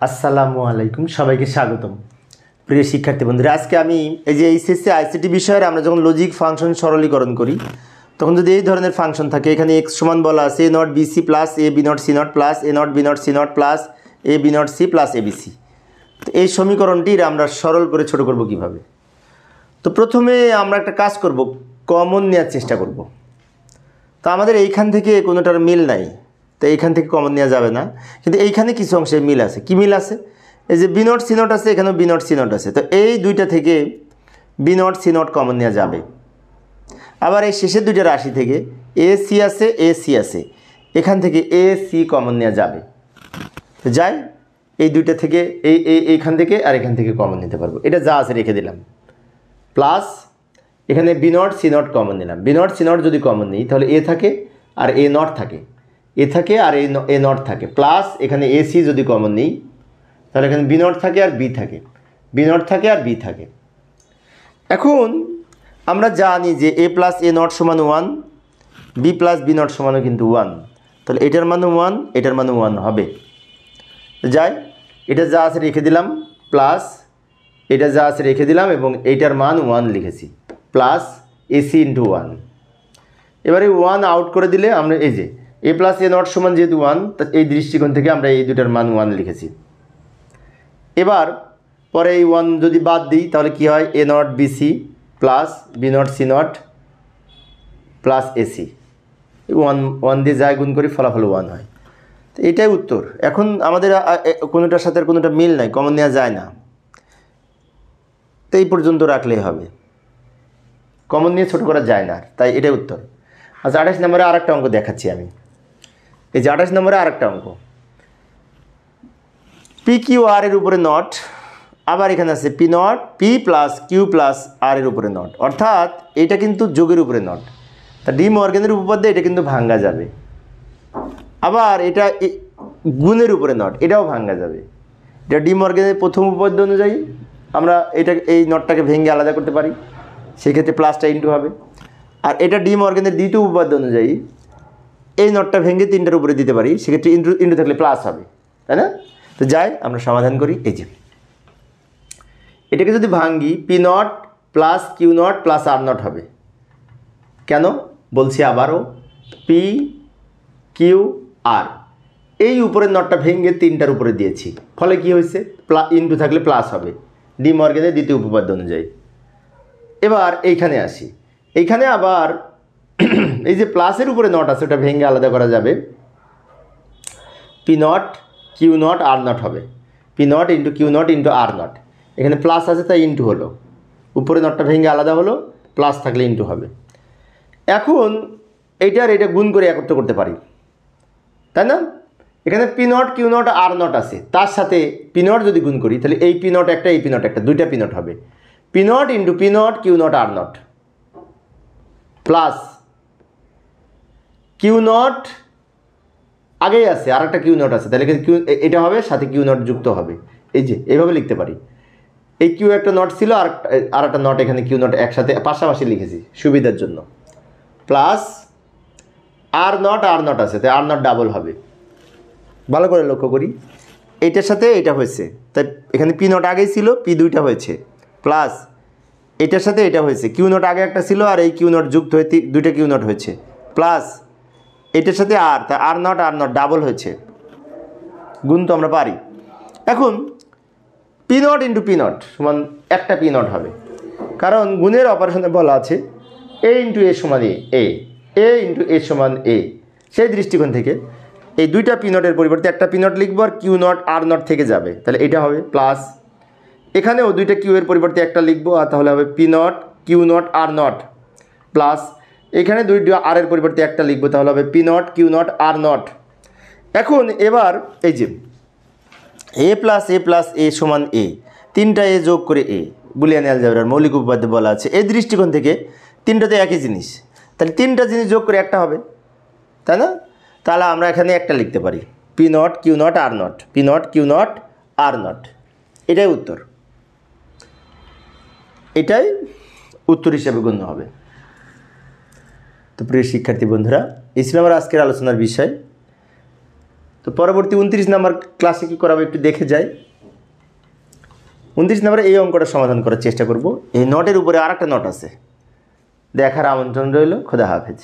আসসালামু আলাইকুম, সবাইকে স্বাগতম। প্রিয় শিক্ষার্থী বন্ধুরা, আজকে আমি এই যে এইচএসসি আইসিটি বিষয়ের আমরা যখন লজিক ফাংশন সরলীকরণ করি তখন যদি এই ধরনের ফাংশন থাকে, এখানে এক্স সমান বলা আছে A not B C plus A B not C not plus A not B not C not plus A B not C plus A B C. তো এই সমীকরণটির আমরা সরল করে ছোট করব কিভাবে? তো প্রথমে আমরা একটা কাজ করব, কমন নেওয়ার চেষ্টা করব। তো আমাদের এইখান থেকে কোনোটার মিল নাই, তো এইখান থেকে কমন নেওয়া যাবে না, কিন্তু এইখানে কিছু অংশে মিল আছে। কি মিল আছে? এই যে বি নট সি নট আছে, এখানেও বি নট সি নট আছে, তো এই দুইটা থেকে B not C naught common নেওয়া যাবে। আবার এই শেষের দুইটা রাশি থেকে এ সি আছে, এ সি আছে, এখান থেকে এ সি কমন নেওয়া যাবে। তো যাই, এই দুইটা থেকে এইখান থেকে আর এখান থেকে কমন নিতে পারবো। এটা যা আছে রেখে দিলাম, প্লাস এখানে B not C naught common নিলাম। বি নট সি নট যদি কমন নিই তাহলে এ থাকে আর এ নট থাকে, এ থাকে আর এ নট থাকে, প্লাস এখানে এ সি যদি কমন নিই তাহলে এখানে বি নট থাকে আর বি থাকে, বি নট থাকে আর বি থাকে। এখন আমরা জানি যে এ প্লাস এ নট সমান 1, বি প্লাস বি নট সমানও কিন্তু 1, তাহলে এটার মান 1, এটার মান 1 হবে। যাই, এটা যা আছে রেখে দিলাম, প্লাস এটা যা আছে রেখে দিলাম এবং এইটার মান 1 লিখেছি, প্লাস এসি ইন্টু 1। এবারে 1 আউট করে দিলে আমরা এই যে এ প্লাস এ নট সমান যেহেতু 1, তা এই দৃষ্টিকোণ থেকে আমরা এই দুটার মান 1 লিখেছি। এবার পরে এই 1 যদি বাদ দিই তাহলে কি হয়? A not B C plus B not C not plus A C, 1 দিয়ে যায় গুণ করি, ফলাফল 1 হয়। তো এটাই উত্তর। এখন আমাদের কোনোটার সাথে কোনোটা মিল নাই, কমন নেওয়া যায় না, তো এই পর্যন্ত রাখলেই হবে, কমন নিয়ে ছোটো করা যায় না, তাই এটাই উত্তর। আচ্ছা, 28 নম্বরে আরেকটা অঙ্ক দেখাচ্ছি আমি। এই যে 28 নম্বরে আরেকটা অঙ্ক, পি কিউ আর এর উপরে নট, আবার এখানে আছে P not P plus Q plus R এর উপরে নট, অর্থাৎ এটা কিন্তু যোগের উপরে নট। তা ডি মর্গেনের উপপাদ্যে এটা কিন্তু ভাঙ্গা যাবে। আবার এটা গুণের উপরে নট, এটাও ভাঙ্গা যাবে। এটা ডি মর্গেনের প্রথম উপপাদ্য অনুযায়ী আমরা এই নটটাকে ভেঙে আলাদা করতে পারি, সেক্ষেত্রে প্লাসটা ইন্টু হবে। আর এটা ডি মর্গেনের দ্বিতীয় উপপাদ্য অনুযায়ী এই নটটা ভেঙে 3টার উপরে দিতে পারি, সেক্ষেত্রে ইন্টু থাকলে প্লাস হবে, তাই না? তো যাই, আমরা সমাধান করি। এই যে এটাকে যদি ভাঙ্গি, P naught plus Q naught plus R not হবে। কেন বলছি আবারও, পি কিউ আর, এই উপরের নটটা ভেঙে 3টার উপরে দিয়েছি, ফলে কি হয়েছে? ইন্টু থাকলে প্লাস হবে, ডি মর্গেনের দ্বিতীয় উপপাদ্য অনুযায়ী। এবার এইখানে আসি, এইখানে আবার এই যে প্লাসের উপরে নট আছে ওটা ভেঙে আলাদা করা যাবে, P not Q not R not হবে, P not into Q not into R not. এখানে প্লাস আছে তাই ইন্টু হলো, উপরে নটটা ভেঙে আলাদা হলো, প্লাস থাকলে ইন্টু হবে। এখন এইটার এটা গুণ করে একত্র করতে পারি, তাই না? এখানে P not Q not R naught আছে, তার সাথে পি নট যদি গুণ করি তাহলে এই পি নট একটা, এই পি নট একটা, দুইটা পি নট হবে, P not into P not Q not R naught plus Q naught আগেই আছে, আর একটা কিউ নট আছে, তাহলে কিউ এটা হবে, সাথে কিউ নট যুক্ত হবে। এই যে এইভাবে লিখতে পারি, এই কিউ একটা নট ছিল আর একটা নট, এখানে কিউ নট একসাথে পাশাপাশি লিখেছি সুবিধার জন্য, প্লাস আর নট আছে, তাই আর নট ডাবল হবে। ভালো করে লক্ষ্য করি, এইটার সাথে এটা হয়েছে, তাই এখানে পি নট আগেই ছিল, পি দুইটা হয়েছে, প্লাস এটার সাথে এটা হয়েছে, কিউ নট আগে একটা ছিল আর এই কিউ নট যুক্ত হয়ে দুইটা কিউ নট হয়েছে, প্লাস এটার সাথে আর, তাই আর নট ডাবল হয়েছে, গুণ তো আমরা পারি। এখন P not into P not সমান একটা পি নট হবে, কারণ গুণের অপারেশনে বলা আছে এ ইন্টু এ সমান এ ইন্টু এ সমান এ। সেই দৃষ্টিকোণ থেকে এই দুইটা পি নটের পরিবর্তে একটা পি নট লিখবো আর কিউ নট আর নট থেকে যাবে, তাহলে এটা হবে, প্লাস এখানেও দুইটা কিউ এর পরিবর্তে একটা লিখবো, আর তাহলে হবে P not Q not R naught, plus এখানে দুইটা আর এর পরিবর্তে একটা লিখবো, তাহলে হবে P not Q not R naught. এখন এবার এই যে এ প্লাস এ সমান এ, 3টা এ যোগ করে এ, বুলিয়ান অ্যালজেব্রার মৌলিক উপপাদ্যে বলা আছে। এই দৃষ্টিকোণ থেকে 3টাতে একই জিনিস, তাহলে 3টা জিনিস যোগ করে একটা হবে, তাই না? তাহলে আমরা এখানে একটা লিখতে পারি, P not Q not R naught, P not Q not R naught. এটাই উত্তর, এটাই উত্তর হিসেবে গণ্য হবে। তো প্রিয় শিক্ষার্থী বন্ধুরা, এই ছিল আমার আজকের আলোচনার বিষয়। তো পরবর্তী 29 নম্বর ক্লাসে কী করাবো একটু দেখে যাই। 29 নম্বরে এই অঙ্কটা সমাধান করার চেষ্টা করব। এই নটের উপরে আর একটা নট আছে, দেখার আমন্ত্রণ রইল। খোদা হাফেজ।